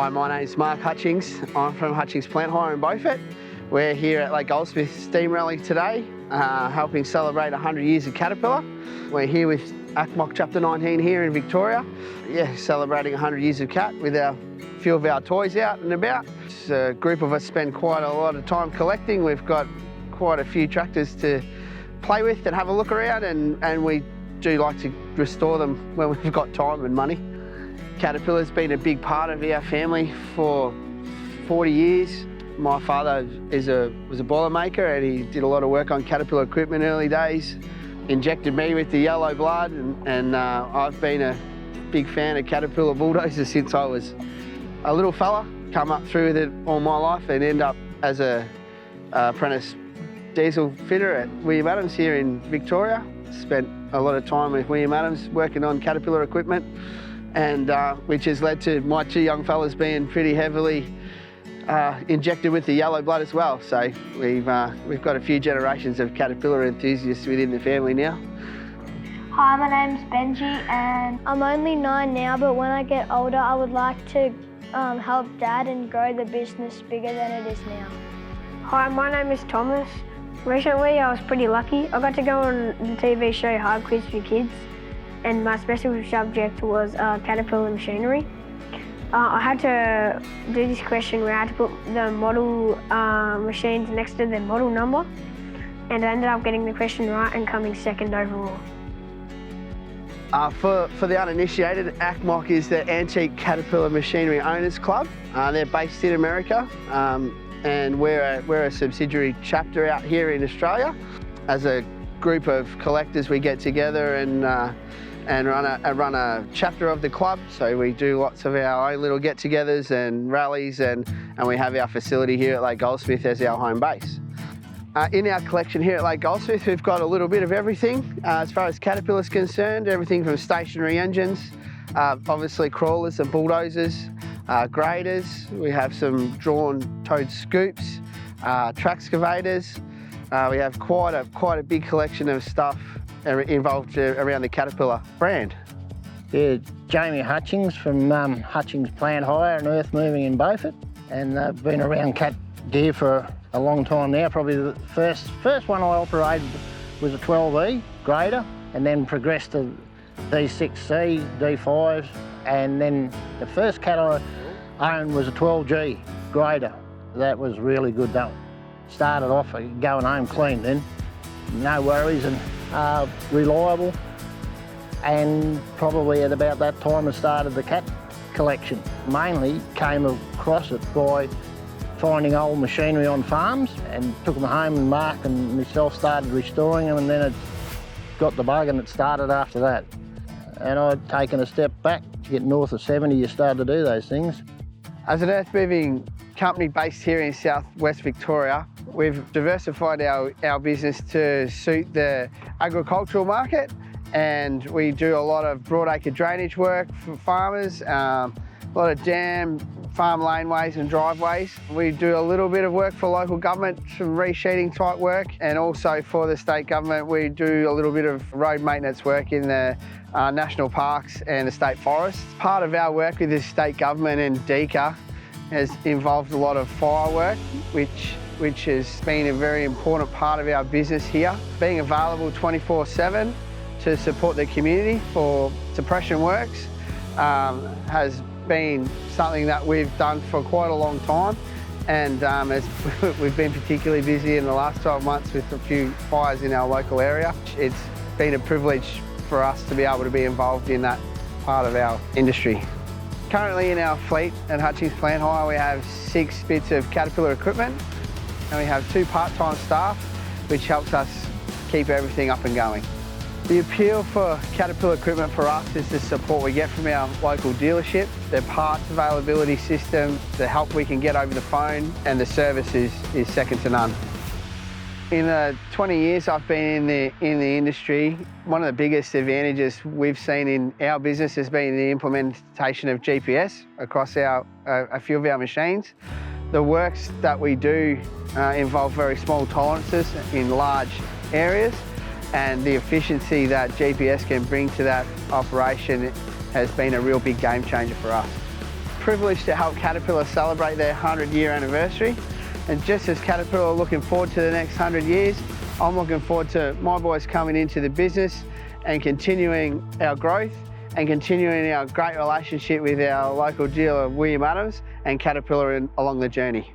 Hi, my name's Mark Hutchings. I'm from Hutchings Plant Hire in Beaufort. We're here at Lake Goldsmith Steam Rally today, helping celebrate 100 years of Caterpillar. We're here with ACMOC Chapter 19 here in Victoria. Yeah, celebrating 100 years of CAT with a few of our toys out and about. A group of us spend quite a lot of time collecting. We've got quite a few tractors to play with and have a look around, and we do like to restore them when we've got time and money. Caterpillar's been a big part of our family for 40 years. My father was a boiler maker, and he did a lot of work on Caterpillar equipment in early days. Injected me with the yellow blood, and I've been a big fan of Caterpillar bulldozers since I was a little fella. Come up through with it all my life and end up as a apprentice diesel fitter at William Adams here in Victoria. Spent a lot of time with William Adams working on Caterpillar equipment, and which has led to my two young fellas being pretty heavily injected with the yellow blood as well. So we've got a few generations of Caterpillar enthusiasts within the family now. Hi, my name's Benji, and I'm only 9 now, but when I get older I would like to help Dad and grow the business bigger than it is now. Hi, my name is Thomas. Recently I was pretty lucky. I got to go on the TV show Hard Quiz for Kids, and my special subject was Caterpillar machinery. I had to do this question where I had to put the model machines next to the model number, and I ended up getting the question right and coming second overall. For the uninitiated, ACMOC is the Antique Caterpillar Machinery Owners Club. They're based in America, and we're a subsidiary chapter out here in Australia. As a group of collectors, we get together and run a chapter of the club. So we do lots of our own little get-togethers and rallies, and we have our facility here at Lake Goldsmith as our home base. In our collection here at Lake Goldsmith, we've got a little bit of everything. As far as Caterpillar's concerned, everything from stationary engines, obviously crawlers and bulldozers, graders. We have some drawn towed scoops, track excavators. We have quite a big collection of stuff involved around the Caterpillar brand. Yeah, Jamie Hutchings from Hutchings Plant Hire and Earth Moving in Beaufort, and I've been around cat gear for a long time now. Probably the first one I operated was a 12E grader, and then progressed to D6C, D5s, and then the first cat I owned was a 12G grader. That was really good. That started off going home clean then, no worries, and reliable. And probably at about that time I started the cat collection. Mainly came across it by finding old machinery on farms, and took them home, and Mark and myself started restoring them, and then it got the bug and it started after that. And I'd taken a step back. To get north of 70, you start to do those things. As an earth moving company based here in southwest Victoria, we've diversified our business to suit the agricultural market, and we do a lot of broadacre drainage work for farmers, a lot of dam, farm laneways and driveways. We do a little bit of work for local government, some resheeting type work, and also for the state government we do a little bit of road maintenance work in the national parks and the state forests. Part of our work with the state government and DECA has involved a lot of fire work, which has been a very important part of our business here. Being available 24/7 to support the community for suppression works has been something that we've done for quite a long time, and we've been particularly busy in the last 12 months with a few fires in our local area. It's been a privilege for us to be able to be involved in that part of our industry. Currently in our fleet at Hutchings Plant Hire we have 6 bits of Caterpillar equipment, and we have 2 part-time staff, which helps us keep everything up and going. The appeal for Caterpillar equipment for us is the support we get from our local dealership, the parts availability system, the help we can get over the phone, and the service is second to none. In the 20 years I've been in the industry, one of the biggest advantages we've seen in our business has been the implementation of GPS across a few of our machines. The works that we do involve very small tolerances in large areas, and the efficiency that GPS can bring to that operation has been a real big game changer for us. privileged to help Caterpillar celebrate their 100-year anniversary. And just as Caterpillar are looking forward to the next 100 years, I'm looking forward to my boys coming into the business and continuing our growth and continuing our great relationship with our local dealer, William Adams, and Caterpillar along the journey.